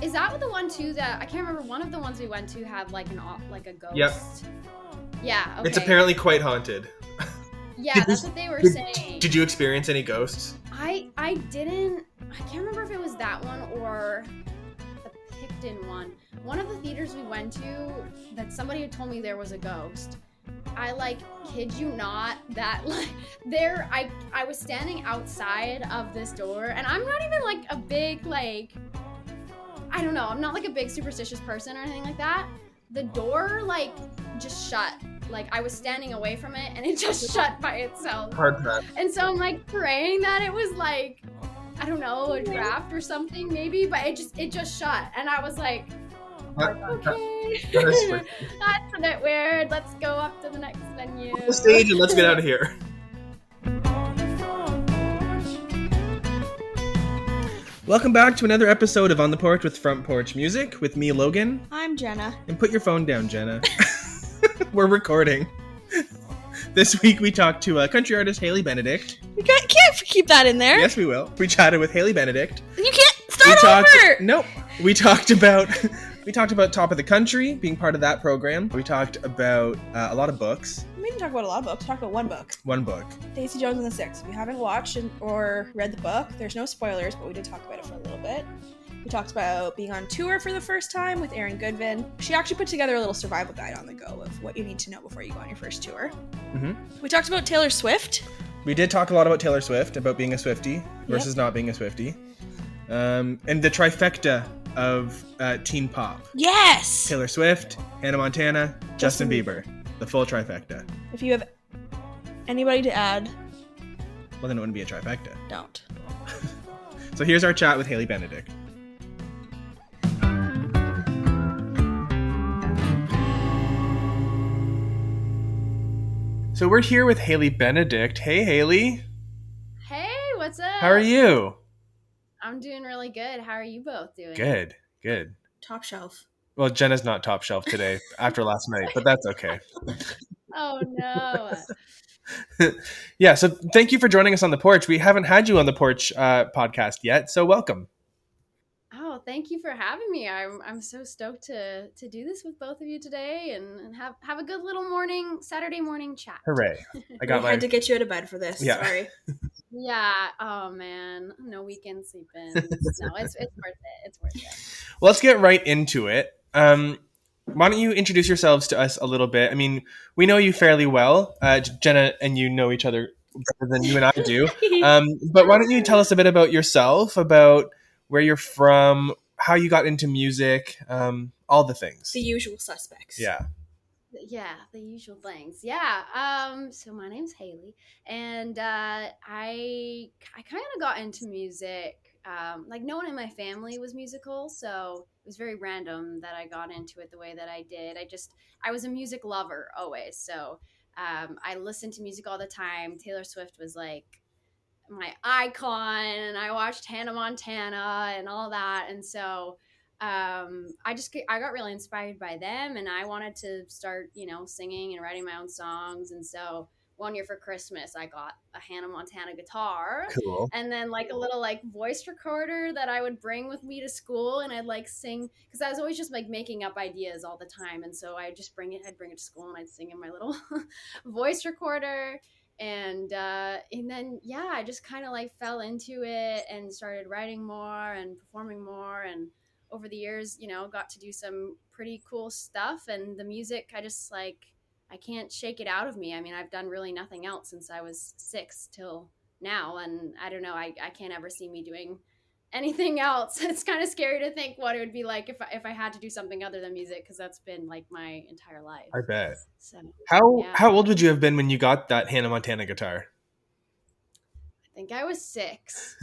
Is that the one too that I can't remember? One of the ones we went to had like a ghost. Yep. Yeah. Okay. It's apparently quite haunted. Yeah, that's what they were saying. Did you experience any ghosts? I didn't. I can't remember if it was that one or the Picton one. One of the theaters we went to that somebody had told me there was a ghost. I kid you not, that I was standing outside of this door, and I'm not even like a big I don't know, I'm not like a big superstitious person or anything like that. The door just shut. I was standing away from it and it just shut by itself. Hard press. And so I'm praying that it was I don't know, a draft or something maybe, but it just shut. And I was like, okay, that's a bit weird. Let's go up to the next venue. The stage and let's get out of here. Welcome back to another episode of On The Porch with Front Porch Music with me, Logan. I'm Jenna. And put your phone down, Jenna. We're recording. This week we talked to country artist Hailey Benedict. You can't keep that in there. Yes, we will. We chatted with Hailey Benedict. You can't start over! Nope. We talked about Top of the Country, being part of that program. We talked about a lot of books. We didn't talk about a lot of books. We talked about one book. One book. Daisey Jones and the Six. If you haven't watched or read the book, there's no spoilers, but we did talk about it for a little bit. We talked about being on tour for the first time with Aaron Goodvin. She actually put together a little survival guide on the go of what you need to know before you go on your first tour. Mm-hmm. We talked about Taylor Swift. We did talk a lot about Taylor Swift, about being a Swiftie versus not being a Swiftie. And the trifecta of teen pop. Yes! Taylor Swift, Hannah Montana, Justin Bieber. The full trifecta. If you have anybody to add... Well, then it wouldn't be a trifecta. Don't. So here's our chat with Hailey Benedict. So we're here with Hailey Benedict. Hey, Hailey. Hey, what's up? How are you? I'm doing really good. How are you both doing? Good. Top shelf. Well, Jenna's not top shelf today after last night, but that's okay. Oh, no. Yeah, so thank you for joining us on The Porch. We haven't had you on The Porch podcast yet, so welcome. Oh, thank you for having me. I'm so stoked to do this with both of you today and have a good little Saturday morning chat. Hooray. I had to get you out of bed for this. Yeah. Sorry. Yeah. Oh, man. No weekend sleep-ins. No, it's worth it. It's worth it. Well, let's get right into it. Why don't you introduce yourselves to us a little bit? I mean, we know you fairly well. Jenna and you know each other better than you and I do. But why don't you tell us a bit about yourself, about where you're from, how you got into music, all the things. The usual suspects. Yeah. Yeah, the usual things. Yeah. So my name's Hailey, and I kind of got into music. No one in my family was musical, so it was very random that I got into it the way that I did. I was a music lover always, so I listened to music all the time. Taylor Swift was my icon, and I watched Hannah Montana and all that, and so I got really inspired by them, and I wanted to start singing and writing my own songs. And so one year for Christmas I got a Hannah Montana guitar. Cool. And then a little voice recorder that I would bring with me to school, and I'd sing, because I was always just making up ideas all the time, and so I'd bring it to school and I'd sing in my little voice recorder. And then I just kind of fell into it and started writing more and performing more, and over the years got to do some pretty cool stuff. And the music, I can't shake it out of me. I mean, I've done really nothing else since I was 6 till now, and I don't know, I can't ever see me doing anything else. It's kind of scary to think what it would be like if I had to do something other than music, because that's been my entire life. I bet. So how old would you have been when you got that Hannah Montana guitar? I think I was 6,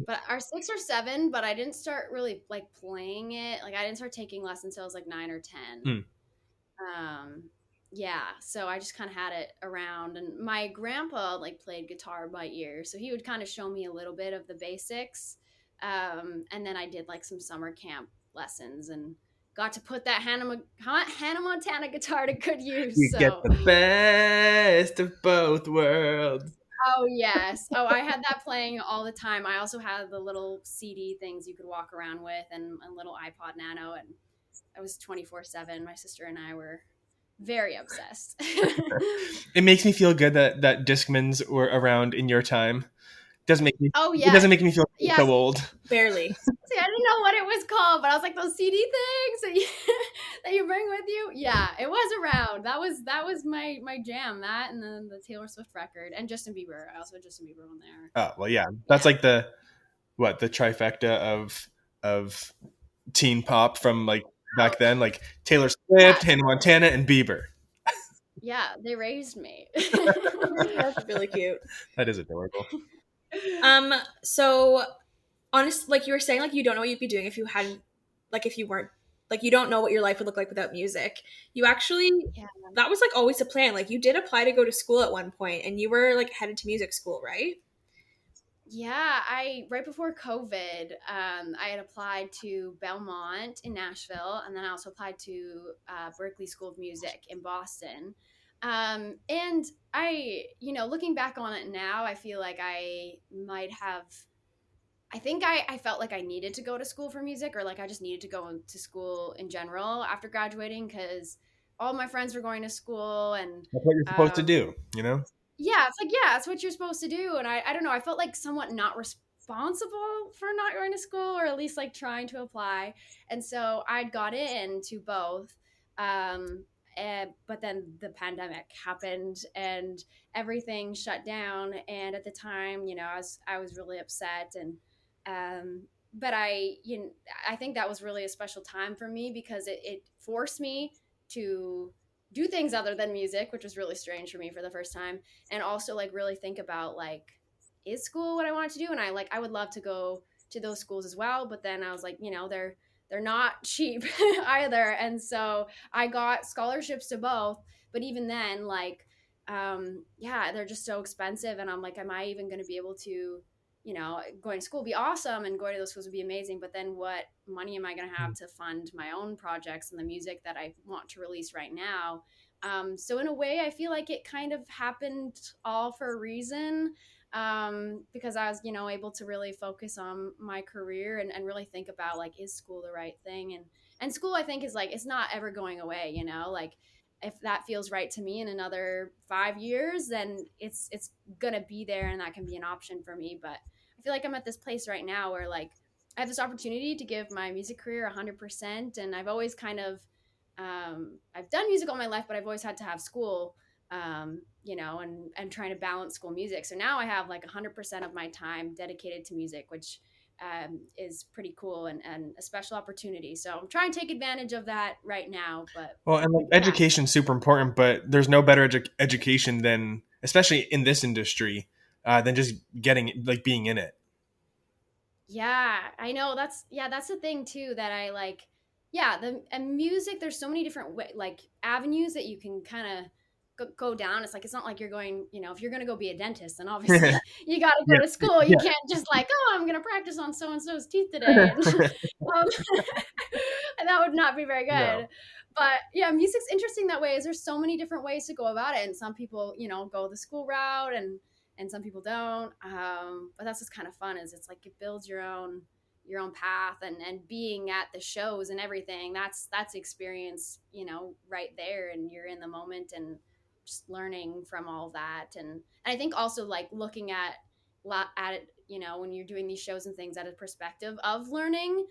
but or 6 or 7, but I didn't start really playing it. I didn't start taking lessons until I was 9 or 10. Yeah, so I just kind of had it around, and my grandpa played guitar by ear, so he would kind of show me a little bit of the basics. And then I did some summer camp lessons and got to put that Hannah Montana guitar to good use. You get the best of both worlds. Oh yes. Oh, I had that playing all the time. I also had the little CD things you could walk around with, and a little iPod Nano, and I was 24/7. My sister and I were very obsessed. It makes me feel good that Discmans were around in your time. Oh It doesn't yes. make me feel Yes. so old. Barely. See, I didn't know what it was called, but I was like those CD things that you bring with you. Yeah, it was around. That was my jam. That and then the Taylor Swift record and Justin Bieber. I also had Justin Bieber on there. Oh well, yeah, that's Yeah. like the trifecta of teen pop from like back then, like Taylor Swift, Yes. Hannah Montana, and Bieber. Yeah, they raised me. That's really cute. That is adorable. So honest, like you were saying, like you don't know what you'd be doing if you hadn't, like if you weren't, like you don't know what your life would look like without music. You actually, Yeah. that was like always the plan. Like you did apply to go to school at one point, and you were like headed to music school, right? Yeah, I right before COVID, I had applied to Belmont in Nashville, and then I also applied to Berklee School of Music in Boston. And looking back on it now, I feel like I might have. I think I felt like I needed to go to school for music, or like I just needed to go to school in general after graduating because all my friends were going to school, and That's what you're supposed to do, you know? yeah, it's like, yeah, it's what you're supposed to do. And I don't know, I felt like somewhat not responsible for not going to school, or at least like trying to apply. And so I'd got into both. But then the pandemic happened and everything shut down. And at the time, I was really upset. But I think that was really a special time for me because it forced me to do things other than music, which was really strange for me for the first time, and also like really think about like, is school what I wanted to do? And I would love to go to those schools as well, but then I was like, they're not cheap either, and so I got scholarships to both. But even then, like, yeah, they're just so expensive, and I'm like, am I even going to be able to, going to school would be awesome and going to those schools would be amazing, but then what money am I going to have to fund my own projects and the music that I want to release right now? So in a way, I feel like it kind of happened all for a reason, because I was, able to really focus on my career and really think about like, is school the right thing? And school, I think, is like, it's not ever going away, like if that feels right to me in another 5 years, then it's gonna be there, and that can be an option for me. But I feel like I'm at this place right now where like I have this opportunity to give my music career 100%, and I've always kind of I've done music all my life, but I've always had to have school, and trying to balance school music. So now I have like 100% of my time dedicated to music, which is pretty cool and a special opportunity. So I'm trying to take advantage of that right now. But Well, and like yeah, education's super important, but there's no better education than, especially in this industry, than just getting like being in it. yeah, I know. That's the thing too that I like. Yeah, the and music. There's so many different like avenues that you can kind of go down. It's like, it's not like you're going. If you're going to go be a dentist, then obviously you got to go Yeah, to school. You yeah. can't just like, oh, I'm going to practice on so and so's teeth today, um, and that would not be very No. good. But yeah, music's interesting that way. Is there's so many different ways to go about it, and some people, go the school route, and some people don't. But that's what's kind of fun, is it's like it builds your own path, and being at the shows and everything. That's experience, right there, and you're in the moment and just learning from all of that. And I think also like looking at it, when you're doing these shows and things at a perspective of learning,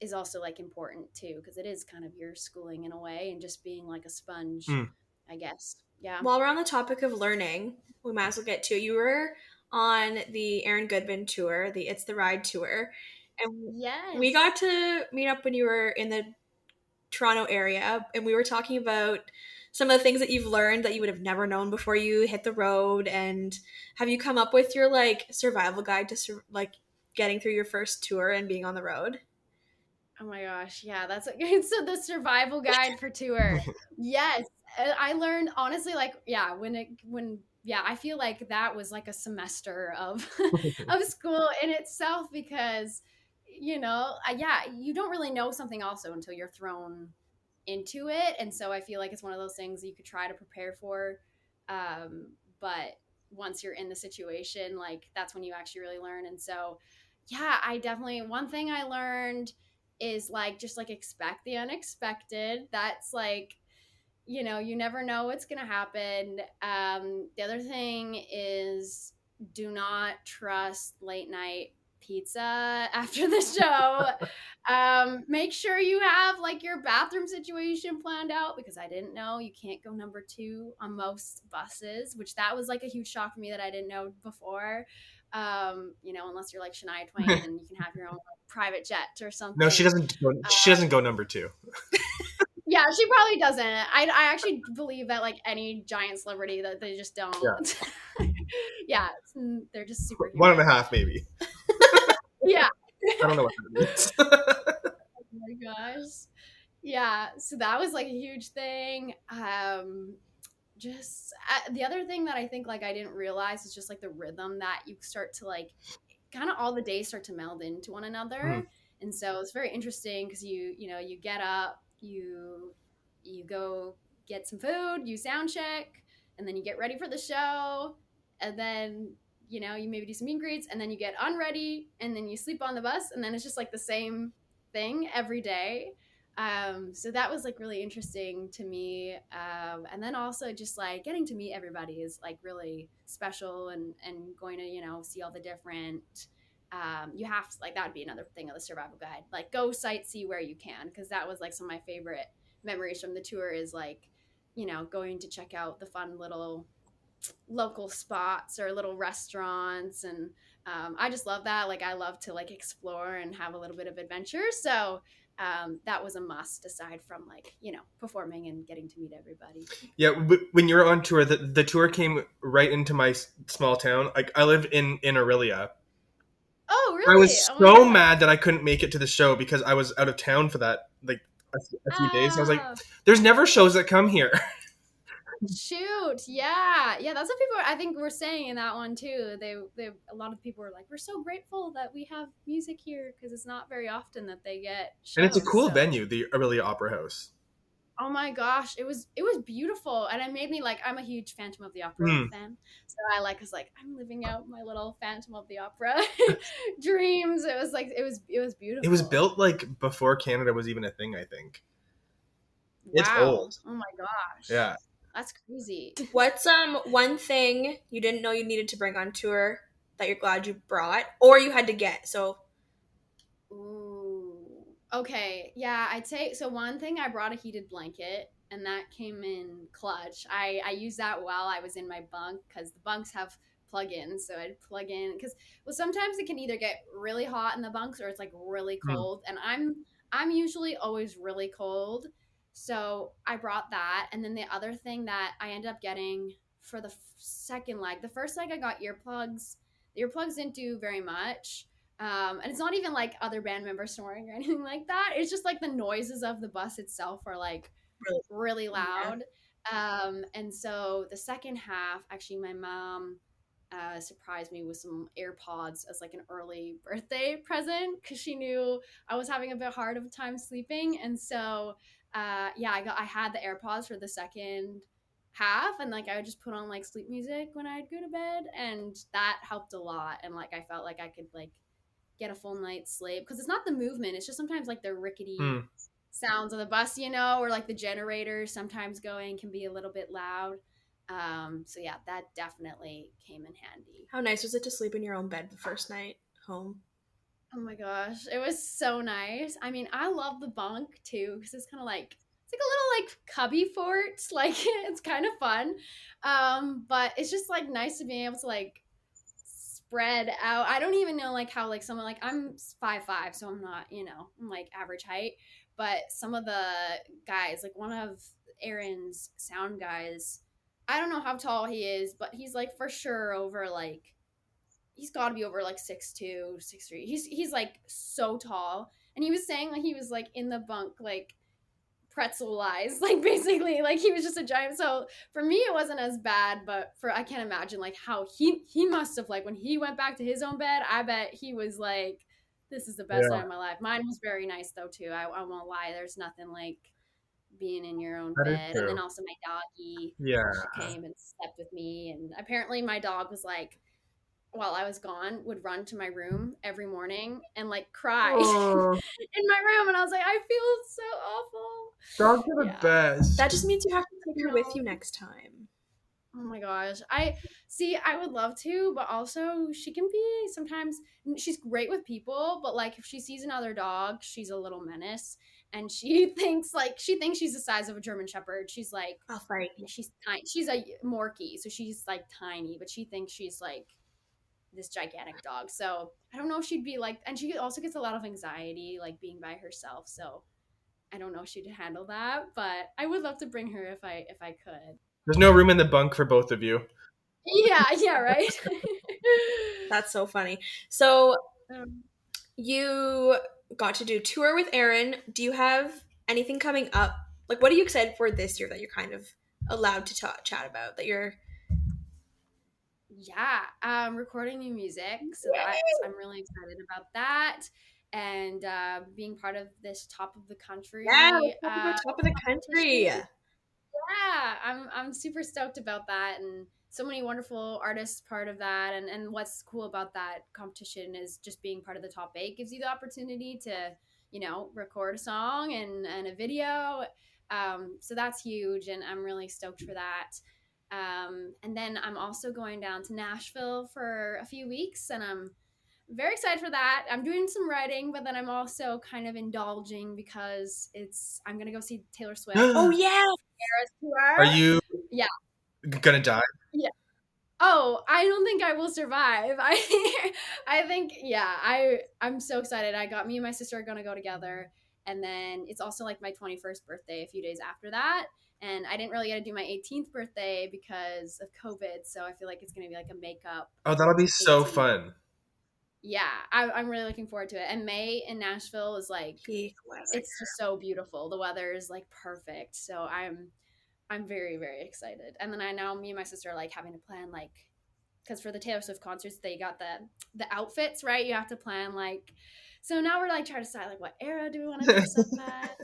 is also like important too, because it is kind of your schooling in a way, and just being like a sponge, Mm. I guess. Yeah. While we're on the topic of learning, we might as well get to it. You were on the Aaron Goodvin tour, the It's the Ride tour, and we Yes. got to meet up when you were in the Toronto area, and we were talking about some of the things that you've learned that you would have never known before you hit the road. And have you come up with your like survival guide to like getting through your first tour and being on the road? Oh my gosh, yeah, that's so the survival guide for tour. Yes, I learned honestly, like, yeah, yeah, I feel like that was like a semester of of school in itself, because yeah, you don't really know something also until you're thrown into it, and so I feel like it's one of those things that you could try to prepare for, but once you're in the situation, like that's when you actually really learn. And so, yeah, I definitely, one thing I learned is like, just like expect the unexpected. That's like, you never know what's going to happen. The other thing is do not trust late night pizza after the show. Make sure you have like your bathroom situation planned out, because I didn't know you can't go number 2 on most buses, which that was like a huge shock for me that I didn't know before. Unless you're like Shania Twain and you can have your own private jet or something. No, she doesn't. She doesn't go number 2. Yeah, she probably doesn't. I actually believe that like any giant celebrity that they just don't. Yeah, they're just super. 1.5 maybe. Yeah. I don't know what that means. Oh my gosh. Yeah, so that was like a huge thing. Just the other thing that I think like I didn't realize is just like the rhythm that you start to like, kind of all the days start to meld into one another. And so it's very interesting because you get up, you go get some food, you sound check, and then you get ready for the show, and then you maybe do some meet and greets, and then you get unready, and then you sleep on the bus, and then it's just like the same thing every day. So that was like really interesting to me. And then also just like getting to meet everybody is like really special, and going to, see all the different, you have to, like, that would be another thing of the survival guide, like go sightsee where you can. Cause that was like some of my favorite memories from the tour is like, going to check out the fun little local spots or little restaurants. And I just love that. Like I love to like explore and have a little bit of adventure. So that was a must, aside from like, performing and getting to meet everybody. Yeah, when you were on tour, the tour came right into my small town. Like I live in Aurelia. Oh, really? I was so mad that I couldn't make it to the show because I was out of town for that, like a few days. And I was like, there's never shows that come here. Shoot, yeah, that's what people I think were saying in that one too. They a lot of people were like, we're so grateful that we have music here, because it's not very often that they get shows. And it's a cool venue, the Aurelia Opera House. Oh my gosh, it was beautiful, and it made me like, I'm a huge Phantom of the Opera fan, so I was like, I'm living out my little Phantom of the Opera dreams. It was like it was beautiful. It was built like before Canada was even a thing, I think. Wow. It's old. Oh my gosh. Yeah. That's crazy. What's one thing you didn't know you needed to bring on tour that you're glad you brought, or you had to get? So, ooh, okay, yeah, I'd say so. One thing, I brought a heated blanket, and that came in clutch. I used that while I was in my bunk, because the bunks have plug-ins, so I'd plug in, because sometimes it can either get really hot in the bunks or it's like really cold, and I'm usually always really cold. So I brought that. And then the other thing that I ended up getting for the second leg, the first leg I got earplugs. The earplugs didn't do very much. And it's not even like other band members snoring or anything like that. It's just like the noises of the bus itself are like really loud. Yeah. And so the second half, actually my mom surprised me with some AirPods as like an early birthday present, because she knew I was having a bit hard of a time sleeping. And so I had the AirPods for the second half, and like I would just put on like sleep music when I'd go to bed, and that helped a lot. And like I felt like I could like get a full night's sleep, because it's not the movement, it's just sometimes like the rickety sounds of the bus, or like the generator sometimes going can be a little bit loud. So yeah, that definitely came in handy. How nice was it to sleep in your own bed the first night home? Oh my gosh, it was so nice. I mean, I love the bunk too, because it's kind of like, it's like a little like cubby fort. Like it's kind of fun. But it's just like nice to be able to like spread out. I don't even know like how like someone, like I'm 5'5", so I'm not, I'm like average height. But some of the guys, like one of Aaron's sound guys, I don't know how tall he is, but he's like for sure over like, he's got to be over like 6'2", 6'3". He's like so tall, and he was saying like he was like in the bunk like pretzelized, like basically like he was just a giant. So for me it wasn't as bad, but I can't imagine like how he must have, like when he went back to his own bed, I bet he was like, this is the best night of my life. Mine was very nice though too. I won't lie. There's nothing like being in your own That is bed. And then true. also my doggy, Yeah. she came and slept with me. And apparently my dog was like, while I was gone, would run to my room every morning and like cry Oh, in my room. And I was like, I feel so awful. dogs are the Yeah. best. That just means you have to take her with you next time. Oh my gosh. I would love to, but also she can be sometimes, she's great with people, but like if she sees another dog, she's a little menace. And she thinks she's the size of a German Shepherd. She's like, I'll fight. she's tiny. She's a Morkie, so she's like tiny, but she thinks she's like this gigantic dog. So I don't know if she'd be like, and she also gets a lot of anxiety like being by herself. So I don't know if she'd handle that, but I would love to bring her if I could. There's no room in the bunk for both of you. Yeah, right. That's so funny. So Um, you got to do tour with Aaron. Do you have anything coming up? Like, what are you excited for this year that you're kind of allowed to chat about? That you're recording new music, so Yay! I'm really excited about that, and being part of this top of the country. Let's talk about top of the country. Yeah, I'm super stoked about that, and so many wonderful artists part of that. And what's cool about that competition is just being part of the top 8 gives you the opportunity to, record a song and a video. So that's huge, and I'm really stoked for that. And then I'm also going down to Nashville for a few weeks, and I'm very excited for that. I'm doing some writing, but then I'm also kind of indulging because I'm gonna go see Taylor Swift. Oh yeah. Eras tour. Are you Yeah. gonna die? Yeah. Oh, I don't think I will survive. I think, I'm so excited. Me and my sister are gonna go together, and then it's also like my 21st birthday a few days after that. And I didn't really get to do my 18th birthday because of COVID, so I feel like it's gonna be like a makeup. Oh, that'll be so 18th. fun. Yeah, I'm really looking forward to it. And May in Nashville is like, Peak weather. it's just so beautiful. The weather is like perfect, so I'm very, very excited. And then me and my sister are like having to plan like, because for the Taylor Swift concerts they got the outfits, right? You have to plan like, so now we're like trying to decide like what era do we want to dress up at,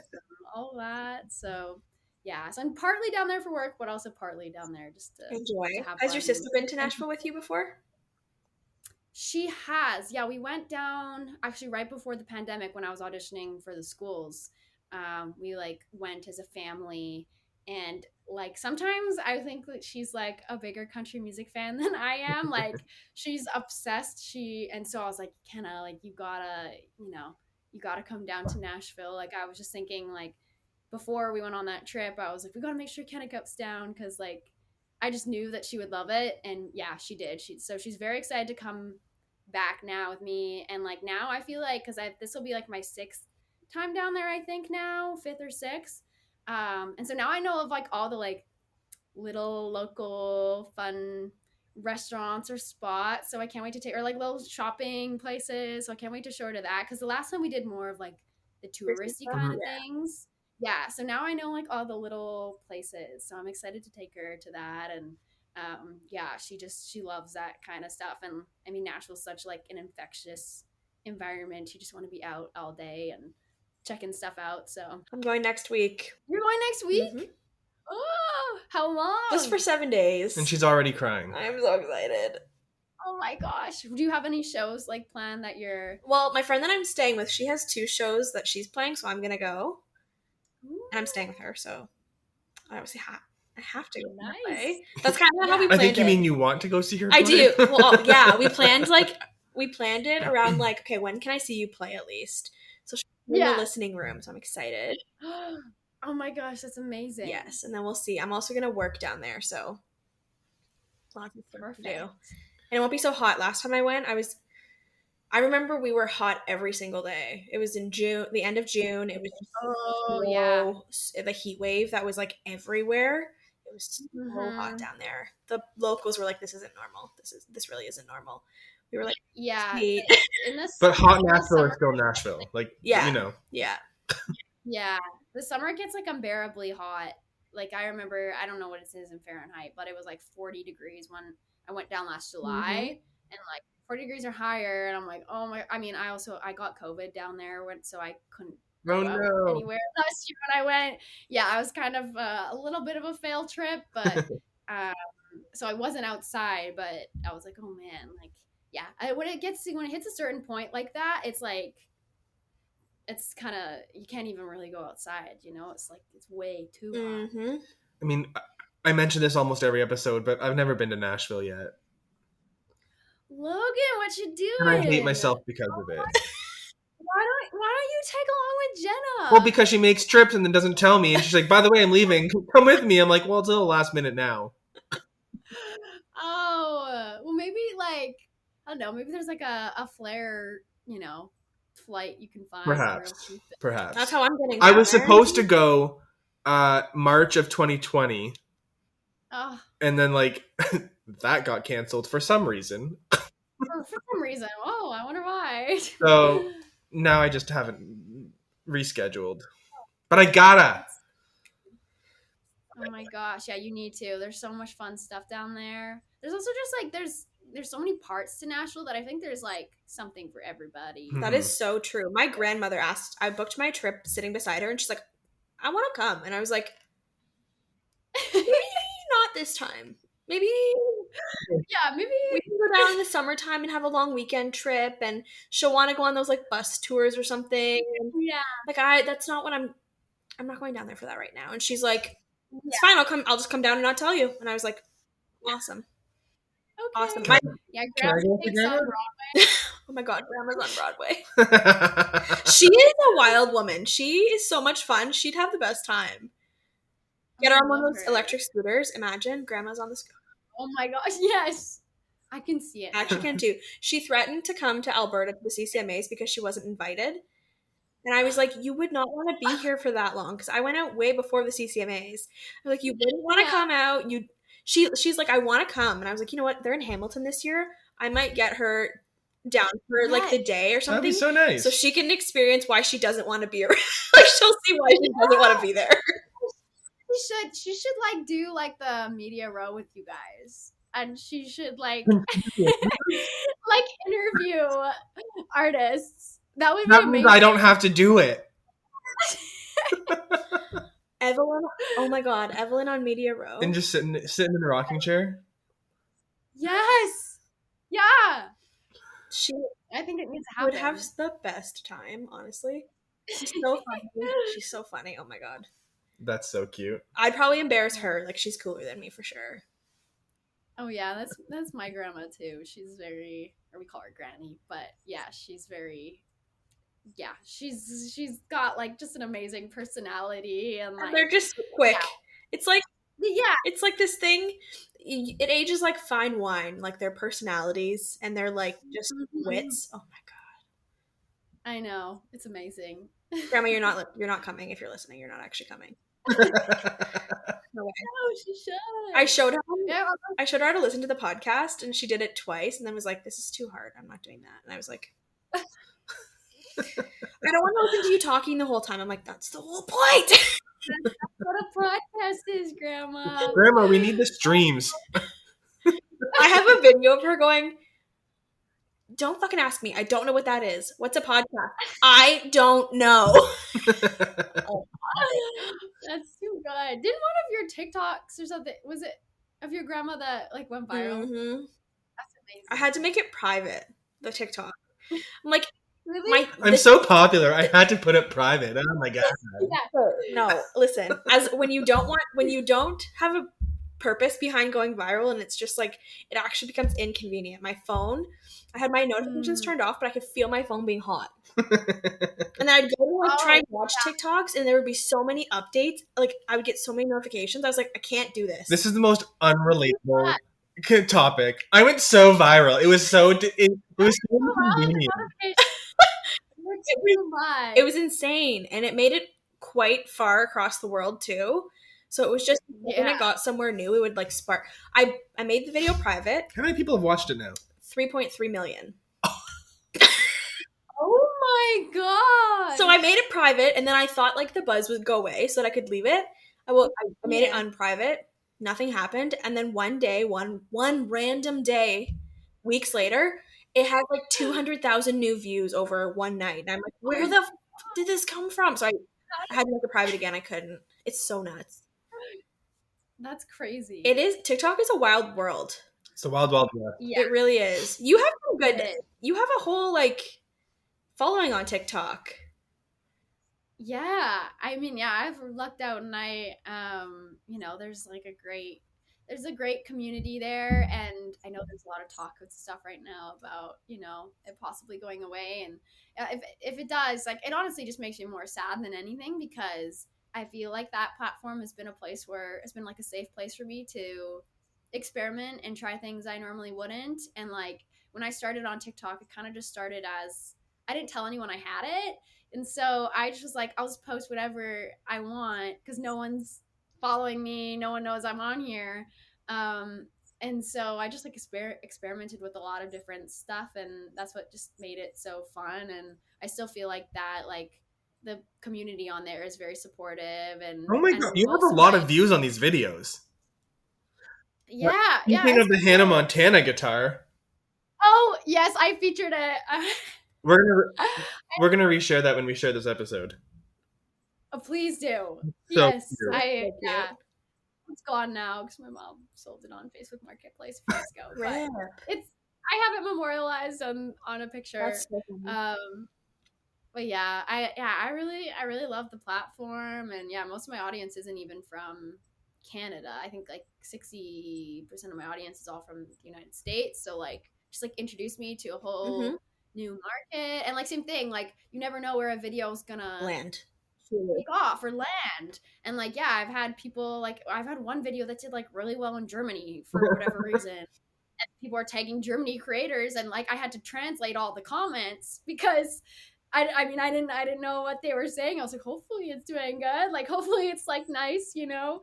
all that. So yeah, so I'm partly down there for work, but also partly down there just to enjoy. to have Has fun. your sister been to Nashville with you before? She has. Yeah, we went down actually right before the pandemic when I was auditioning for the schools. We like went as a family, and like sometimes I think that she's like a bigger country music fan than I am. Like she's obsessed. And so I was like, Kenna, like you gotta come down to Nashville. Like I was just thinking like before we went on that trip, I was like, we gotta make sure Kenna goes down because like I just knew that she would love it, and yeah, she did. So she's very excited to come back now with me, and like now I feel like because this will be like my 6th time down there, I think now 5th or 6th, and so now I know of like all the like little local fun restaurants or spots, so I can't wait to take, or like little shopping places, so I can't wait to show her to that because the last time we did more of like the touristy kind of things. Yeah, so now I know like all the little places, so I'm excited to take her to that. And she loves that kind of stuff. And I mean, Nashville's such like an infectious environment. You just want to be out all day and checking stuff out. So I'm going next week. You're going next week? Mm-hmm. Oh, how long? Just for 7 days. And she's already crying. I'm so excited. Oh my gosh. Do you have any shows like planned that you're... Well, my friend that I'm staying with, she has 2 shows that she's playing, so I'm going to go. Ooh. And I'm staying with her, so I obviously have to go. Nice. That's kind of how we planned it. I think you mean you want to go see her play? I do. Well, yeah, we planned it around like, okay, when can I see you play at least? So she's in the listening room, so I'm excited. Oh my gosh, that's amazing. Yes, and then we'll see. I'm also going to work down there, so lots of stuff to do. And it won't be so hot. Last time I went, I remember we were hot every single day. It was in June, the end of June. It was just the heat wave that was like everywhere. It was so hot down there. The locals were like, "This isn't normal. This really isn't normal." We were like, "Yeah." But hot Nashville is still Nashville, like yeah, you know. Yeah. Yeah, the summer gets like unbearably hot. Like I remember, I don't know what it is in Fahrenheit, but it was like 40 degrees when I went down last July, and like 40 degrees or higher, and I'm like, oh my. I mean, I got COVID down there, so I couldn't Oh go out no. anywhere last year when I went. Yeah, I was kind of a little bit of a failed trip, but so I wasn't outside, but I was like, oh man, like yeah. When it hits a certain point like that, it's like it's kind of you can't even really go outside. It's like it's way too hot. Mm-hmm. I mean, I mention this almost every episode, but I've never been to Nashville yet. Logan, what you doing? And I hate myself because of it. Why don't you tag along with Jenna? Well, because she makes trips and then doesn't tell me, and she's like, by the way, I'm leaving. Come with me. I'm like, well, it's a little last minute now. Oh, well, maybe like I don't know. Maybe there's like a flare, flight you can find. Perhaps. That's how I'm getting. I was supposed to go March of 2020, and then like that got canceled for some reason. For some reason. Oh, I wonder why. So now I just haven't rescheduled, but I gotta. Oh my gosh, yeah, you need to. There's so much fun stuff down there. There's also just like there's so many parts to Nashville that I think there's like something for everybody. That is so true. My grandmother asked, I booked my trip sitting beside her, and she's like, I want to come. And I was like, maybe not this time. Maybe we can go down in the summertime and have a long weekend trip, and she'll want to go on those like bus tours or something. Yeah. Like I'm not going down there for that right now. And she's like, it's fine, I'll just come down and not tell you. And I was like, awesome. Okay. Awesome. Grandma takes on Broadway. Oh my god, Grandma's on Broadway. She is a wild woman. She is so much fun. She'd have the best time. Get her on one of those electric scooters. Imagine Grandma's on the scooter. Oh my gosh, yes. I can see it. I actually can too. She threatened to come to Alberta to the CCMAs because she wasn't invited. And I was like, you would not want to be here for that long, because I went out way before the CCMAs. I was like, you wouldn't want to come out. She's like, I want to come. And I was like, you know what? They're in Hamilton this year. I might get her down for like the day or something. That'd be so nice. So she can experience why she doesn't want to be around. Like she'll see why she doesn't want to be there. She should like do like the media row with you guys. And she should like like interview artists. That would be amazing. Means I don't have to do it. Evelyn, oh my god, Evelyn on Media Row. And just sitting in the rocking chair? Yes. Yeah. I think it needs to happen. Would have the best time, honestly. She's so funny. She's so funny. Oh my god. That's so cute. I'd probably embarrass her. Like, she's cooler than me for sure. Oh yeah, that's my grandma too. She's very, or we call her Granny, but yeah, she's very, yeah, she's got like just an amazing personality, and like they're just quick. Yeah. It's like, yeah, it's like this thing. It ages like fine wine, like their personalities and their like just wits. Oh my god, I know, it's amazing. Grandma, you're not coming. If you're listening, you're not actually coming. No way. No, she should. I showed her how to listen to the podcast, and she did it twice, and then was like, "This is too hard. I'm not doing that." And I was like, "I don't want to listen to you talking the whole time." I'm like, "That's the whole point." That's what a podcast is, Grandma. Grandma, we need the streams. I have a video of her going, "Don't fucking ask me. I don't know what that is. What's a podcast? I don't know." That's too good. Didn't one of your TikToks or something, was it of your grandma that like went viral? Mm-hmm. That's amazing. I had to make it private, the TikTok. I'm like, really? I'm so popular. I had to put it private. Oh my god. Yeah. No, listen. As when you don't have a purpose behind going viral, and it's just like it actually becomes inconvenient. My phone, I had my notifications turned off, but I could feel my phone being hot. And then I'd go to like try and watch TikToks, and there would be so many updates. Like I would get so many notifications. I was like, I can't do this. This is the most unrelatable topic. I went so viral. It was so inconvenient. It was insane, and it made it quite far across the world too. So it was just when it got somewhere new, it would like spark. I made the video private. How many people have watched it now? 3.3 million. Oh my god! So I made it private, and then I thought like the buzz would go away so that I could leave it. I made it unprivate. Nothing happened, and then one day, one random day, weeks later, it had like 200,000 new views over one night. And I'm like, where the did this come from? So I had to make it private again. I couldn't. It's so nuts. That's crazy. It is. TikTok is a wild world. It's a wild, wild west. Yeah, It really is. You have some good. it is. You have a whole like following on TikTok. Yeah, I mean, yeah, I've lucked out, and I, there's like there's a great community there, and I know there's a lot of talk with stuff right now about, it possibly going away, and if it does, like, it honestly just makes me more sad than anything, because I feel like that platform has been a place where it's been like a safe place for me to experiment and try things I normally wouldn't, and like when I started on TikTok, it kind of just started as I didn't tell anyone I had it. And so I just was like, I'll just post whatever I want because no one's following me. No one knows I'm on here. And so I just like experimented with a lot of different stuff. And that's what just made it so fun. And I still feel like that, like the community on there is very supportive. And Oh my and god, you have most a lot of views on these videos. Yeah. Speaking of the Hannah Montana guitar. Oh, yes, I featured it. We're gonna reshare that when we share this episode. Oh, please do. So Yes, cute. yeah. It's gone now because my mom sold it on Facebook Marketplace a few weeks ago. But I have it memorialized on a picture. That's so funny. But yeah, I really love the platform, and yeah, most of my audience isn't even from Canada. I think like 60% of my audience is all from the United States. So like, just like introduce me to a whole new market, and like same thing. Like you never know where a video is gonna Land. take off or land. And like, yeah, I've had people like I've had one video that did like really well in Germany for whatever reason. And people are tagging Germany creators, and like I had to translate all the comments because I mean I didn't know what they were saying. I was like, hopefully it's doing good. Like hopefully it's like nice, But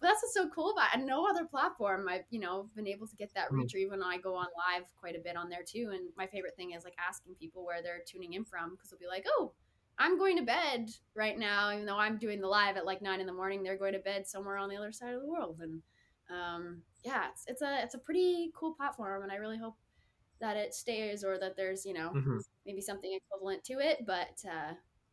that's what's so cool about it. And no other platform I've, been able to get that reach, or even though I go on live quite a bit on there too. And my favorite thing is like asking people where they're tuning in from, because they'll be like, oh, I'm going to bed right now, even though I'm doing the live at like 9 a.m. They're going to bed somewhere on the other side of the world. And yeah, it's a pretty cool platform, and I really hope that it stays, or that there's maybe something equivalent to it. But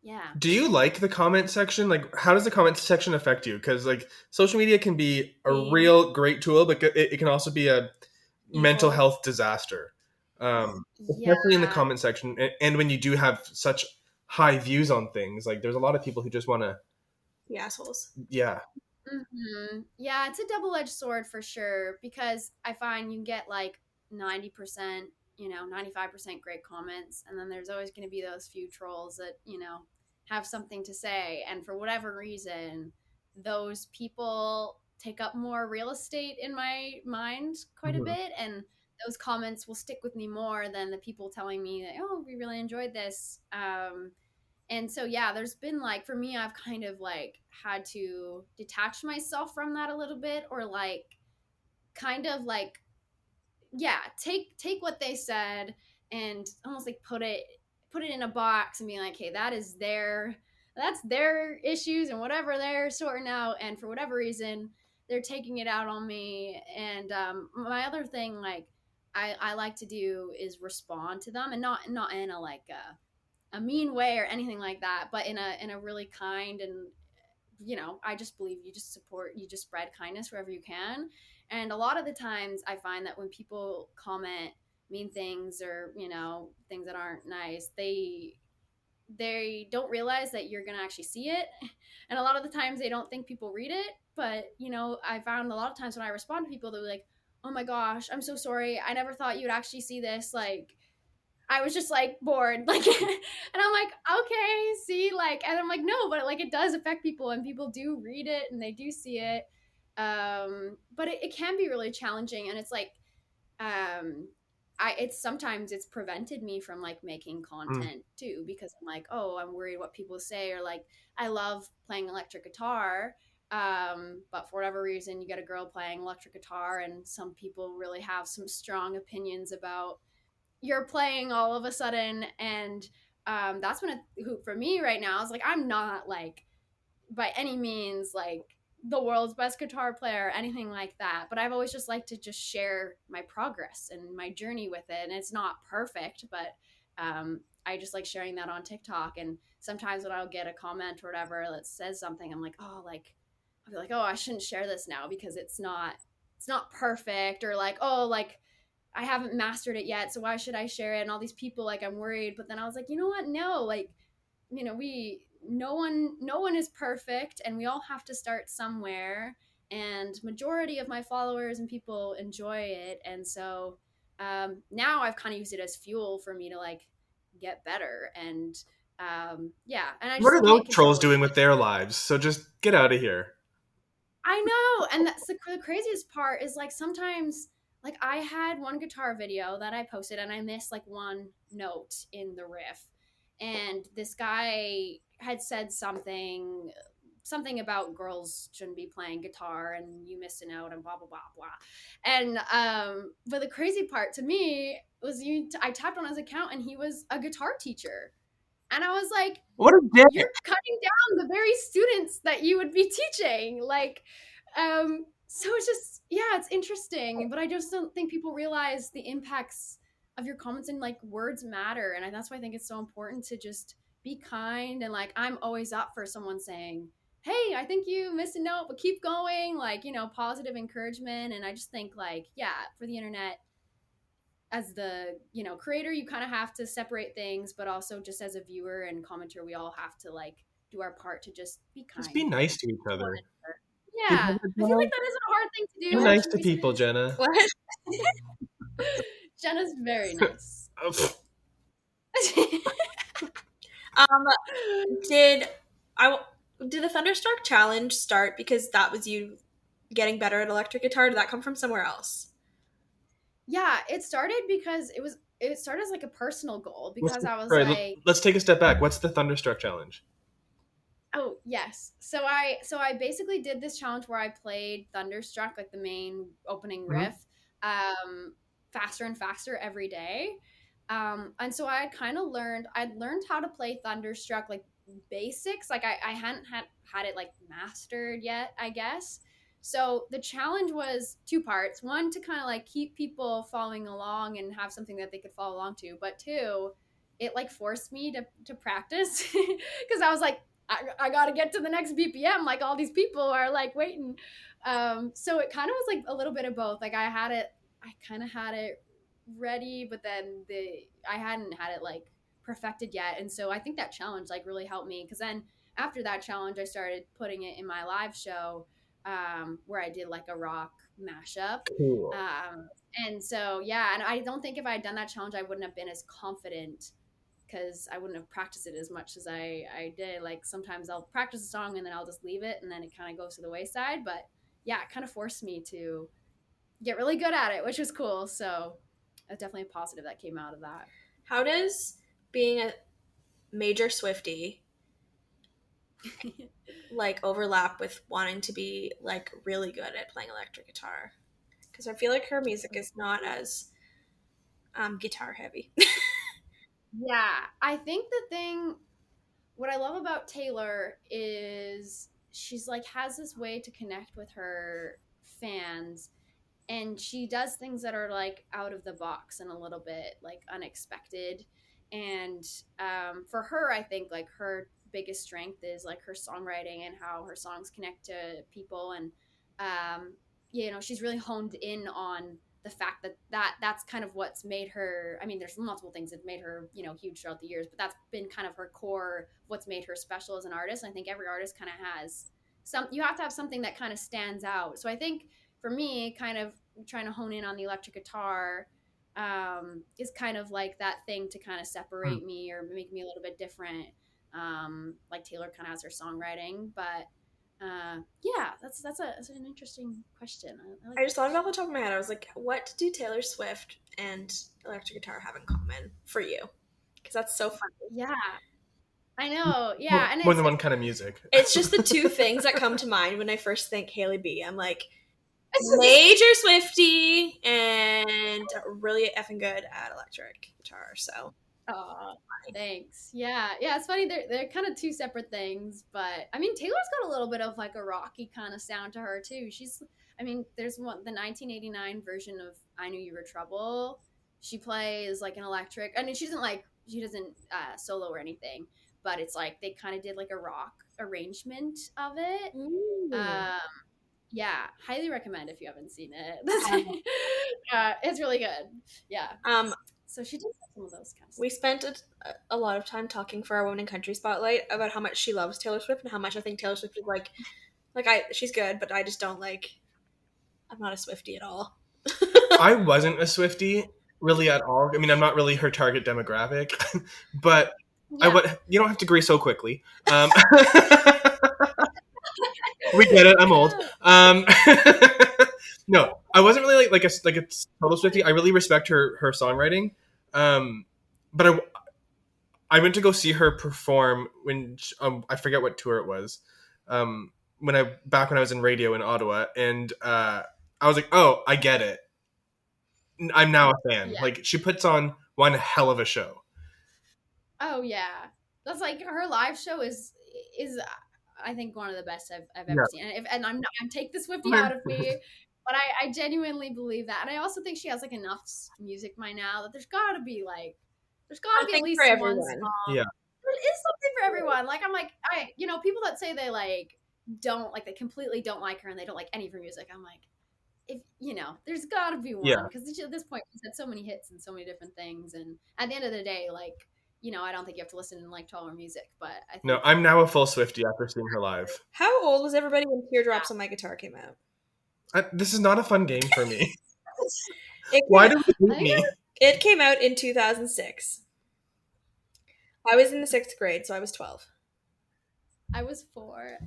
yeah. Do you like the comment section? Like, how does the comment section affect you? Because like social media can be a real great tool, but it can also be a mental health disaster, especially in the comment section. And when you do have such high views on things, like there's a lot of people who just want to be assholes. Yeah. Yeah, it's a double-edged sword for sure, because I find you can get like 90%, 95% great comments, and then there's always going to be those few trolls that, have something to say, and for whatever reason, those people take up more real estate in my mind quite a bit, and those comments will stick with me more than the people telling me that, oh, we really enjoyed this. And so, yeah, there's been like, for me, I've kind of like had to detach myself from that a little bit, or like kind of like, yeah, take what they said and almost like put it in a box and be like, hey, that's their issues and whatever they're sorting out. And for whatever reason, they're taking it out on me. And my other thing, like I like to do is respond to them, and not in a like a mean way or anything like that, but in a really kind, and I just believe you just spread kindness wherever you can. And a lot of the times I find that when people comment mean things, or things that aren't nice, they don't realize that you're gonna actually see it. And a lot of the times they don't think people read it. But I found a lot of times when I respond to people, they're like, oh my gosh, I'm so sorry, I never thought you'd actually see this, like I was just like bored, like, and I'm like, okay, see, like, and I'm like, no, but like it does affect people, and people do read it and they do see it. But it can be really challenging, and it's like, sometimes it's prevented me from like making content too, because I'm like, oh, I'm worried what people say, or like, I love playing electric guitar. But for whatever reason, you get a girl playing electric guitar, and some people really have some strong opinions about you're playing all of a sudden. And that's when for me right now, is like, I'm not like by any means like the world's best guitar player or anything like that, but I've always just liked to just share my progress and my journey with it. And it's not perfect, but I just like sharing that on TikTok. And sometimes when I'll get a comment or whatever that says something, I'm like, oh, like, I'll be like, oh, I shouldn't share this now because it's not perfect, or like, oh, like, I haven't mastered it yet, so why should I share it? And all these people, like, I'm worried. But then I was like, you know what? No, like, no one is perfect, and we all have to start somewhere. And majority of my followers and people enjoy it, and so now I've kind of used it as fuel for me to like get better. And yeah, and I What just are those can't trolls control it. doing with their lives? So just get out of here. I know, and that's the craziest part is like sometimes like I had one guitar video that I posted and I missed like one note in the riff, and this guy had said something about girls shouldn't be playing guitar and you missed a note and blah blah blah blah. And but the crazy part to me was I tapped on his account and he was a guitar teacher, and I was like, What a dick. you're cutting down the very students that you would be teaching. Like, so it's just, yeah, it's interesting, but I just don't think people realize the impacts of your comments, and like words matter. And that's why I think it's so important to just be kind. And like, I'm always up for someone saying, hey, I think you missed a note, but keep going. Like, positive encouragement. And I just think like, yeah, for the internet, as the creator, you kind of have to separate things, but also just as a viewer and commenter, we all have to like do our part to just be kind. Just be nice to each other. Yeah, I feel like that is a hard thing to do. Be nice to people, Jenna. What? Jenna's very nice. Did the Thunderstruck challenge start because that was you getting better at electric guitar? Did that come from somewhere else? Yeah, it started because it started as like a personal goal, because I was like, let's take a step back. What's the Thunderstruck challenge? Oh, yes. So I basically did this challenge where I played Thunderstruck, like the main opening riff, faster and faster every day. And so I'd learned how to play Thunderstruck, like basics. Like I hadn't had it like mastered yet, I guess. So the challenge was two parts. One, to kind of like keep people following along and have something that they could follow along to. But two, it like forced me to practice, because I was like, I got to get to the next BPM. Like all these people are like waiting. So it kind of was like a little bit of both. Like I kind of had it ready, but then I hadn't had it like perfected yet. And so I think that challenge like really helped me, because then after that challenge, I started putting it in my live show, where I did like a rock mashup. Cool. And so, yeah, and I don't think if I had done that challenge, I wouldn't have been as confident, because I wouldn't have practiced it as much as I did. Like sometimes I'll practice a song and then I'll just leave it and then it kind of goes to the wayside. But yeah, it kind of forced me to get really good at it, which was cool. So that's definitely a positive that came out of that. How does being a major Swiftie like overlap with wanting to be like really good at playing electric guitar? Because I feel like her music is not as guitar heavy. Yeah, I think what I love about Taylor is she's like has this way to connect with her fans, and she does things that are like out of the box and a little bit like unexpected. And for her, I think like her biggest strength is like her songwriting and how her songs connect to people. And she's really honed in on the fact that's kind of what's made her. I mean, there's multiple things that made her huge throughout the years, but that's been kind of her core, what's made her special as an artist. And I think every artist kind of has you have to have something that kind of stands out. So I think for me, kind of trying to hone in on the electric guitar is kind of like that thing to kind of separate me or make me a little bit different. Like Taylor kind of has her songwriting, but yeah, that's an interesting question. I just thought about the top of my head. I was like, what do Taylor Swift and electric guitar have in common for you? Because that's so funny. Yeah, I know. Yeah, and more than one kind of music. It's just the two things that come to mind when I first think Hailey B. I'm like, major Swiftie and really effing good at electric guitar. So. Oh, thanks. Yeah, it's funny. They're kind of two separate things, but I mean, Taylor's got a little bit of like a rocky kind of sound to her too. There's the 1989 version of "I Knew You Were Trouble." She plays like an electric. I mean, she doesn't solo or anything, but it's like they kind of did like a rock arrangement of it. Ooh. Yeah, highly recommend if you haven't seen it. It's really good. Yeah. So she did some of those kinds. We spent a lot of time talking for our Women in Country Spotlight about how much she loves Taylor Swift and how much I think Taylor Swift is she's good, but I just don't I'm not a Swiftie at all. I wasn't a Swiftie really at all. I mean, I'm not really her target demographic, but you don't have to agree so quickly. We get it. I'm old. No, I wasn't really like a total Swiftie. I really respect her songwriting, but I went to go see her perform when I forget what tour it was. When I was in radio in Ottawa, and I was like, oh, I get it. I'm now a fan. Yeah. Like, she puts on one hell of a show. Oh yeah, that's like her live show is I think one of the best I've ever seen. And I'm take the Swiftie out of me, but I genuinely believe that. And I also think she has like enough music by now that there's got to be at least one song. Yeah, there is something for everyone. Like I'm like people that say they they completely don't like her and they don't like any of her music. I'm like, if there's got to be one because at this point she's had so many hits and so many different things. And at the end of the day, I don't think you have to listen to all her music, but I think I'm now a full Swiftie after seeing her live. How old was everybody when Teardrops on My Guitar came out? This is not a fun game for me. Why do you hate me? It came out in 2006. I was in the 6th grade, so I was 12. I was 4.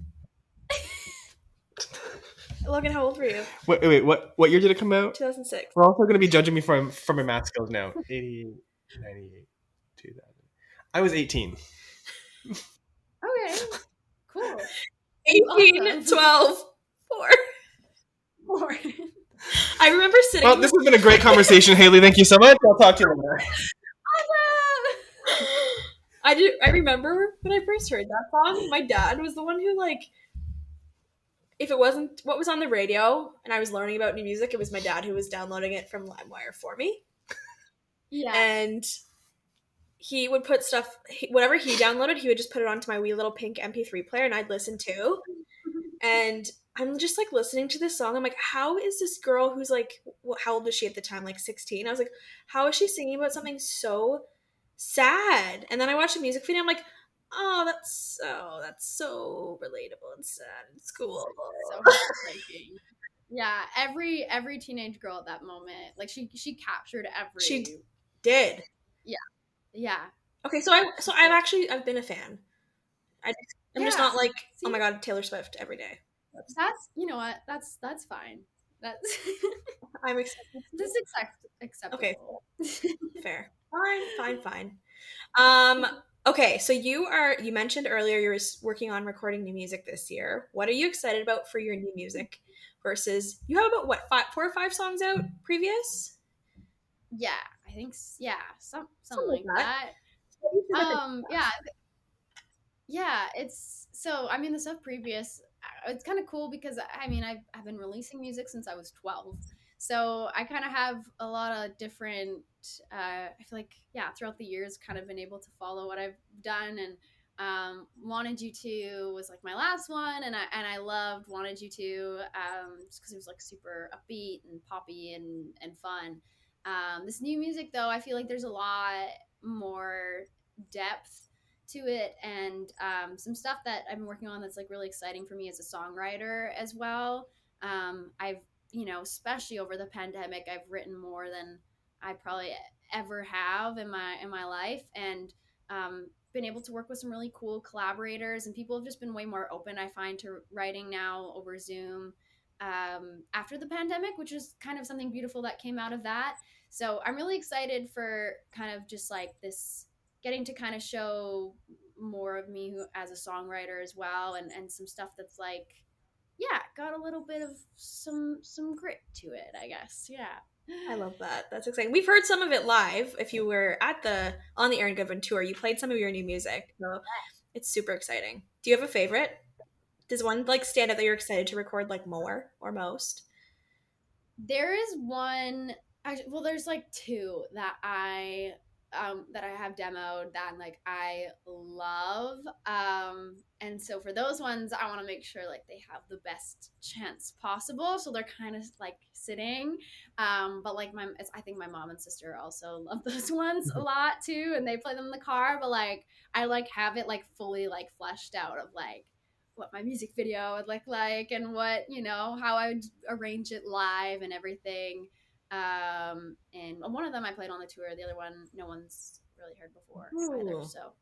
Logan, how old were you? Wait, what year did it come out? 2006. We're also going to be judging me from my math skills now. 80, 98, 2000. I was 18. Okay, cool. 18, 12, 4. I remember sitting... Well, this has been a great conversation, Hailey. Thank you so much. I'll talk to you later. I remember when I first heard that song, my dad was the one who, if it wasn't what was on the radio and I was learning about new music, it was my dad who was downloading it from LimeWire for me. Yeah. And he would put stuff, whatever he downloaded, he would just put it onto my wee little pink MP3 player and I'd listen too. And I'm just listening to this song. I'm like, how is this girl who's how old was she at the time? 16. I was like, how is she singing about something so sad? And then I watched the music video and I'm like, oh, that's so relatable and sad and cool. So heartbreaking. Yeah, every teenage girl at that moment, she captured every. She did. Yeah, yeah. Okay, so I've been a fan. I'm just not oh my god, Taylor Swift every day. That's that's fine. That's I'm accepting. This is acceptable. Okay, fair. Fine. Okay, so you mentioned earlier you're working on recording new music this year. What are you excited about for your new music versus you have about 4 or 5 songs out previous? Yeah, I think something like that. Yeah, it's so the stuff previous, it's kind of cool because I've been releasing music since I was 12. So I kind of have a lot of different, I feel throughout the years kind of been able to follow what I've done. And Wanted You To was my last one. And I loved Wanted You To just because it was super upbeat and poppy and fun. This new music, though, I feel there's a lot more depth to it and some stuff that I've been working on that's really exciting for me as a songwriter as well. I've especially over the pandemic, I've written more than I probably ever have in my life, and been able to work with some really cool collaborators, and people have just been way more open, I find, to writing now over Zoom after the pandemic, which is kind of something beautiful that came out of that. So I'm really excited for kind of just this getting to kind of show more of me as a songwriter as well, and some stuff that's got a little bit of some grit to it, I guess. Yeah. I love that. That's exciting. We've heard some of it live. If you were on the Aaron Goodvin tour, you played some of your new music. So it's super exciting. Do you have a favorite? Does one stand out that you're excited to record more or most? There is one. Well, there's 2 that I that I have demoed that like I love. And so for those ones, I want to make sure like they have the best chance possible. So they're kind of like sitting. But like I think my mom and sister also love those ones a lot too, and they play them in the car. But like I like have it like fully like fleshed out of like what my music video would look like and what how I would arrange it live and everything. And one of them I played on the tour. The other one, no one's really heard before either. So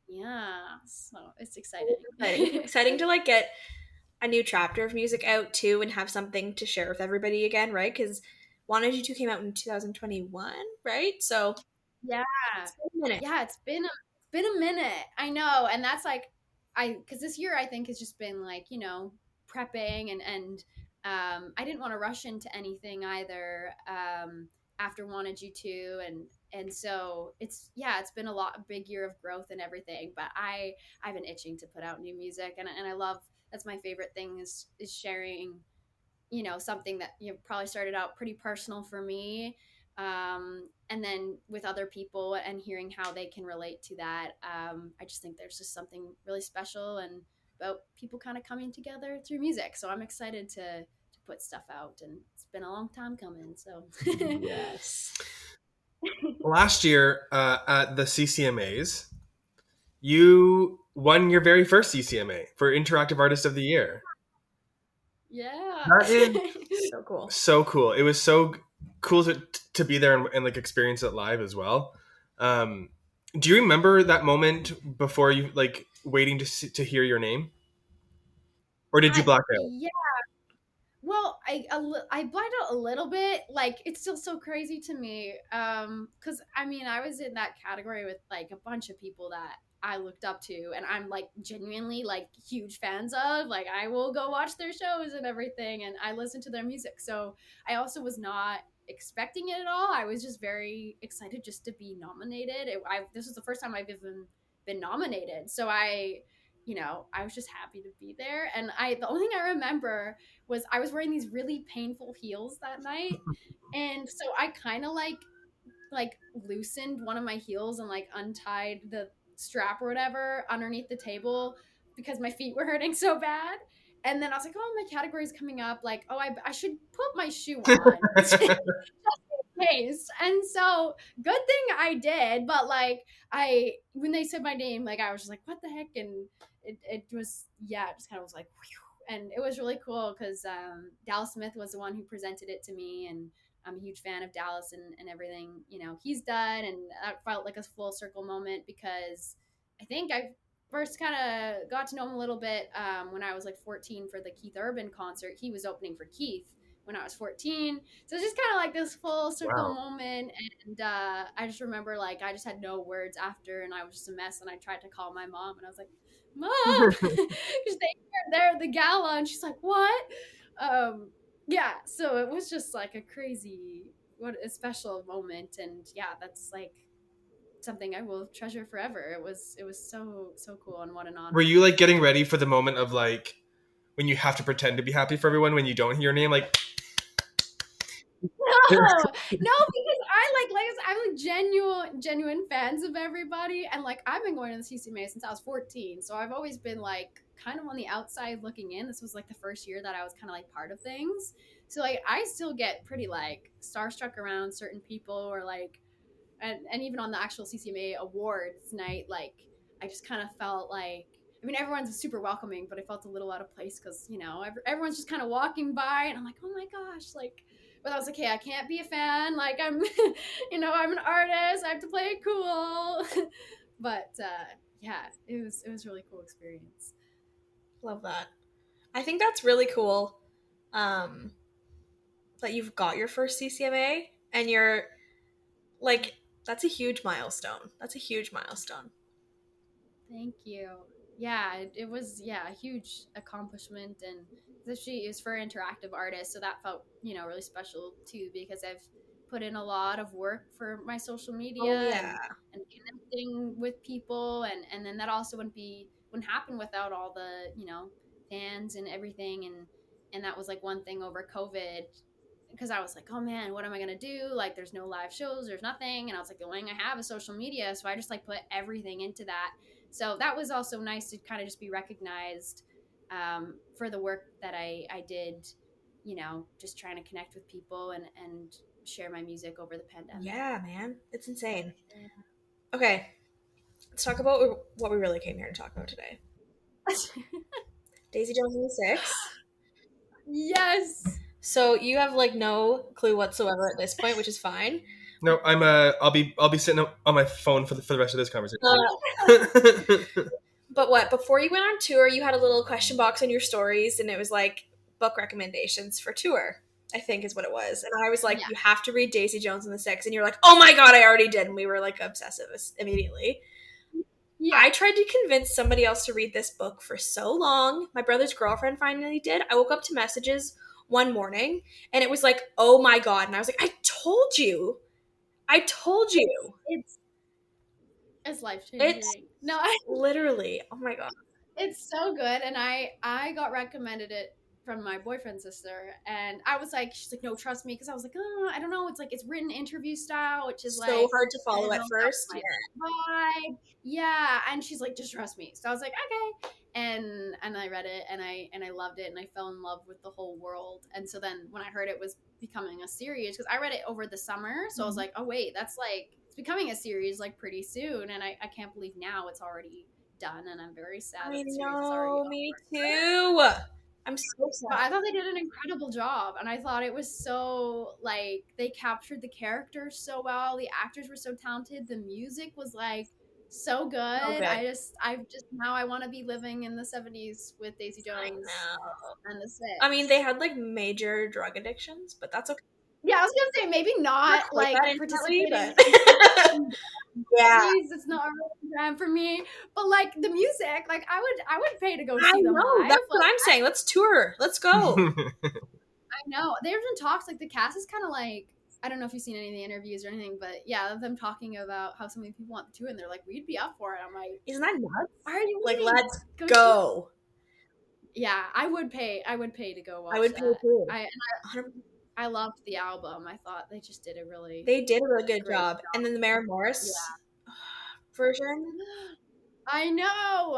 yeah, so it's exciting. Exciting to like get a new chapter of music out too, and have something to share with everybody again, right? Because Wanted You 2 came out in 2021, right? So yeah, it's been a minute. yeah, it's been a minute. I know, and that's like because this year I think has just been like prepping and I didn't want to rush into anything either after Wanted You To, and so it's been a big year of growth and everything. But I've been itching to put out new music, and I love that's my favorite thing is sharing something that probably started out pretty personal for me, and then with other people and hearing how they can relate to that. I just think there's just something really special and about people kind of coming together through music. So I'm excited to put stuff out, and it's been a long time coming. So Yes. Last year at the CCMAs, you won your very first CCMA for Interactive Artist of the Year. Yeah, That is So cool. so cool. It was so cool to be there and like experience it live as well. Do you remember that moment before you like waiting to hear your name, or did you black out? Yeah. Well, I blacked out a little bit. Like it's still so crazy to me. Because I mean, I was in that category with like a bunch of people that I looked up to, and I'm like genuinely like huge fans of. Like I will go watch their shows and everything, and I listen to their music. So I also was not expecting it at all. I was just very excited just to be nominated. This was the first time I've even been nominated, so I was just happy to be there. And the only thing I remember was I was wearing these really painful heels that night. And so I kind of like loosened one of my heels and like untied the strap or whatever underneath the table because my feet were hurting so bad. And then I was like, oh, my category's coming up. Like, oh, I should put my shoe on. Just in case. And so good thing I did. But like when they said my name, like I was just like, what the heck? And it was, it just kind of was like, whew. And it was really cool because Dallas Smith was the one who presented it to me, and I'm a huge fan of Dallas and everything he's done, and that felt like a full circle moment because I think I first kind of got to know him a little bit when I was like 14 for the Keith Urban concert. He was opening for Keith when I was 14, so it's just kind of like this full circle moment. And I just remember like I just had no words after, and I was just a mess, and I tried to call my mom, and I was like, Mom, because they were there at the gala, and she's like, what? So it was just like a special moment. And that's like something I will treasure forever. It was so cool, and what an honor. Were you like getting ready for the moment of like when you have to pretend to be happy for everyone when you don't hear your name, like No, because I'm like genuine fans of everybody, and like I've been going to the CCMA since I was 14, so I've always been like kind of on the outside looking in. This was like the first year that I was kind of like part of things, so like I still get pretty like starstruck around certain people, or like and even on the actual CCMA awards night, like I just kind of felt like, I mean, everyone's super welcoming, but I felt a little out of place because everyone's just kind of walking by, and I'm like, oh my gosh, like. But I was like, okay, I can't be a fan. Like I'm, I'm an artist. I have to play it cool. But it was really cool experience. Love that. I think that's really cool. That you've got your first CCMA, and you're like, that's a huge milestone. Thank you. Yeah, it was a huge accomplishment, and especially it was for interactive artists, so that felt really special too, because I've put in a lot of work for my social media and connecting with people, and then that also wouldn't happen without all the fans and everything, and that was like one thing over COVID because I was like, oh man, what am I going to do? Like, there's no live shows, there's nothing. And I was like, the only thing I have is social media. So I just like put everything into that. So that was also nice to kind of just be recognized for the work that I did, you know, just trying to connect with people and share my music over the pandemic. Yeah, man. It's insane. Yeah. Okay. Let's talk about what we really came here to talk about today. Daisey Jones and the Six. Yes. So you have like no clue whatsoever at this point, which is fine. No, I'll be sitting on my phone for the rest of this conversation. But what? Before you went on tour, you had a little question box on your stories, and it was like book recommendations for tour, I think is what it was. And I was like, you have to read Daisey Jones and the Six, and you're like, oh my god, I already did. And we were like obsessive immediately. Yeah. I tried to convince somebody else to read this book for so long. My brother's girlfriend finally did. I woke up to messages one morning, and it was like, oh my god. And I was like, I told you. It's life-changing. Literally, oh my god. It's so good. And I got recommended it from my boyfriend's sister, and I was like, she's like, no, trust me, because I was like, oh, I don't know, it's like, it's written interview style, which is so like hard to follow at first. Yeah, and she's like, just trust me. So I was like, okay, and I read it, and I loved it, and I fell in love with the whole world. And so then when I heard it was becoming a series, because I read it over the summer, so I was like, oh wait, that's like, it's becoming a series like pretty soon, and I can't believe now it's already done, and I'm very sad that the series is already over. Me too. I'm so sad. But I thought they did an incredible job, and I thought it was so, like, they captured the characters so well. The actors were so talented. The music was, like, so good. I just now I want to be living in the 70s with Daisey Jones and the Six. I mean, they had, like, major drug addictions, but that's okay. Yeah, I was going to say, maybe not, like, participating. Yeah. Jeez, it's not a real brand for me. But, like, the music, like, I would pay to go see them live. That's what I'm saying. Let's tour. Let's go. I know. There's been talks, like, the cast is kind of like, I don't know if you've seen any of the interviews or anything, but yeah, them talking about how so many people want to, and they're like, we'd be up for it. I'm like, isn't that nuts? Are you like, let's go. Yeah, I would pay to go watch. I would pay too. I loved the album. I thought they just did a really good job. And then the Maren Morris version. I know.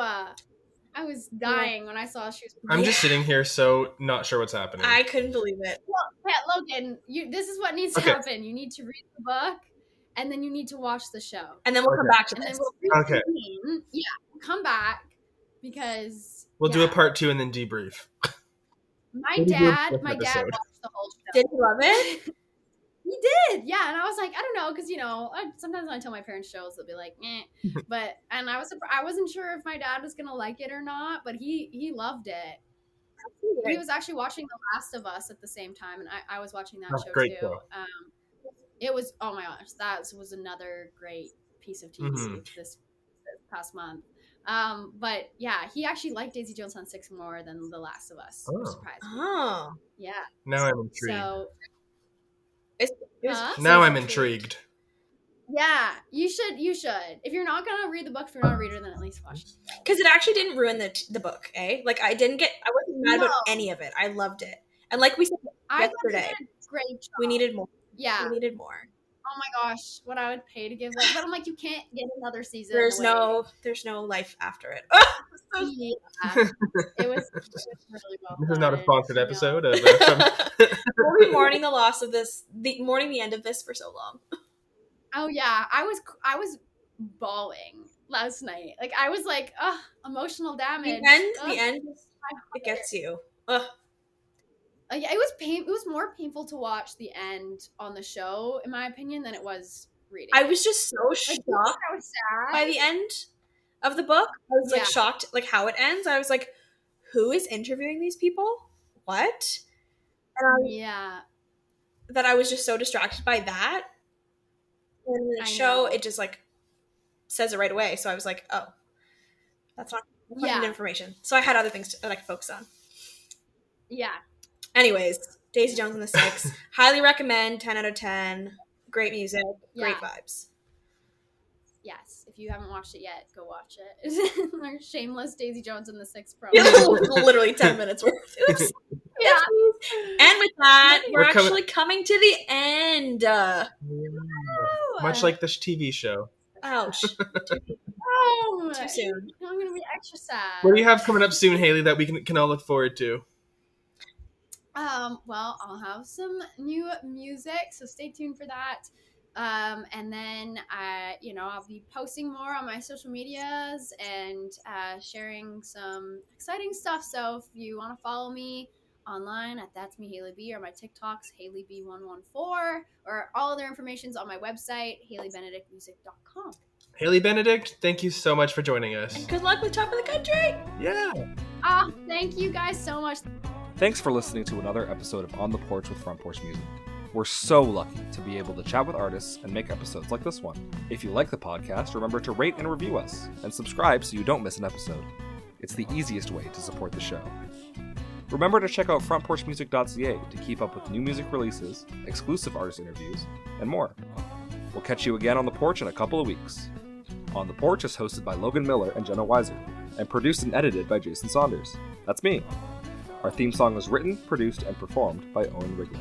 I was dying when I saw she was. I'm just sitting here so not sure what's happening. I couldn't believe it. Well, Logan, this is what needs to happen. You need to read the book, and then you need to watch the show. And then we'll come back to this. And then we'll come back, because we'll do a part 2 and then debrief. My dad watched the whole show. Did he love it? He did, yeah. And I was like, I don't know, because, you know, sometimes when I tell my parents shows, they'll be like, eh. But, and I wasn't sure if my dad was going to like it or not, but he loved it. He was actually watching The Last of Us at the same time, and I was watching that show great too. It was, oh my gosh, that was another great piece of TV this past month. But yeah, he actually liked Daisey Jones on Six more than The Last of Us, which surprised me. Oh. Yeah. Now I'm intrigued. So, now I'm intrigued. Yeah, you should. If you're not gonna read the book, if you're not a reader, then at least watch it. Because it actually didn't ruin the book, eh? Like, I wasn't mad about any of it. I loved it. And like we said yesterday, great job. We needed more. Yeah. We needed more. Oh my gosh, what I would pay to give, like, but I'm like, you can't get another season. There's no life after it. Yeah. It was really well. This is not a sponsored episode. We'll be mourning mourning the end of this for so long. Oh yeah, I was bawling last night. Like, I was like, emotional damage. The end, it gets you. Ugh. Yeah, it was more painful to watch the end on the show, in my opinion, than it was reading. I was just so shocked I was sad. by the end of the book. I was like shocked, like, how it ends. I was like, who is interviewing these people? What? And that I was just so distracted by that. And the show, it just, like, says it right away. So I was like, oh, that's not good information. So I had other things that I could focus on. Yeah. Anyways, Daisey Jones and the Six. Highly recommend. 10 out of 10. Great music. Great vibes. Yes. If you haven't watched it yet, go watch it. Our shameless Daisey Jones and the Six promo. Literally 10 minutes worth. Yeah. And with that, we're We're coming- actually coming to the end. Much like this TV show. Ouch. Oh, Too soon. I'm gonna be extra sad. What do you have coming up soon, Hailey, that we can all look forward to? Well, I'll have some new music, so stay tuned for that. And then, I'll be posting more on my social medias and sharing some exciting stuff. So if you want to follow me online at That's Me Hailey B, or my TikToks, HaileyB114, or all other information's on my website, HaileyBenedictmusic.com. Hailey Benedict, thank you so much for joining us. And good luck with Top of the Country. Yeah. Thank you guys so much. Thanks for listening to another episode of On The Porch with Front Porch Music. We're so lucky to be able to chat with artists and make episodes like this one. If you like the podcast, remember to rate and review us, and subscribe so you don't miss an episode. It's the easiest way to support the show. Remember to check out frontporchmusic.ca to keep up with new music releases, exclusive artist interviews, and more. We'll catch you again on the porch in a couple of weeks. On the Porch is hosted by Logan Miller and Jenna Weiser, and produced and edited by Jason Saunders. That's me. Our theme song was written, produced, and performed by Owen Wrigley.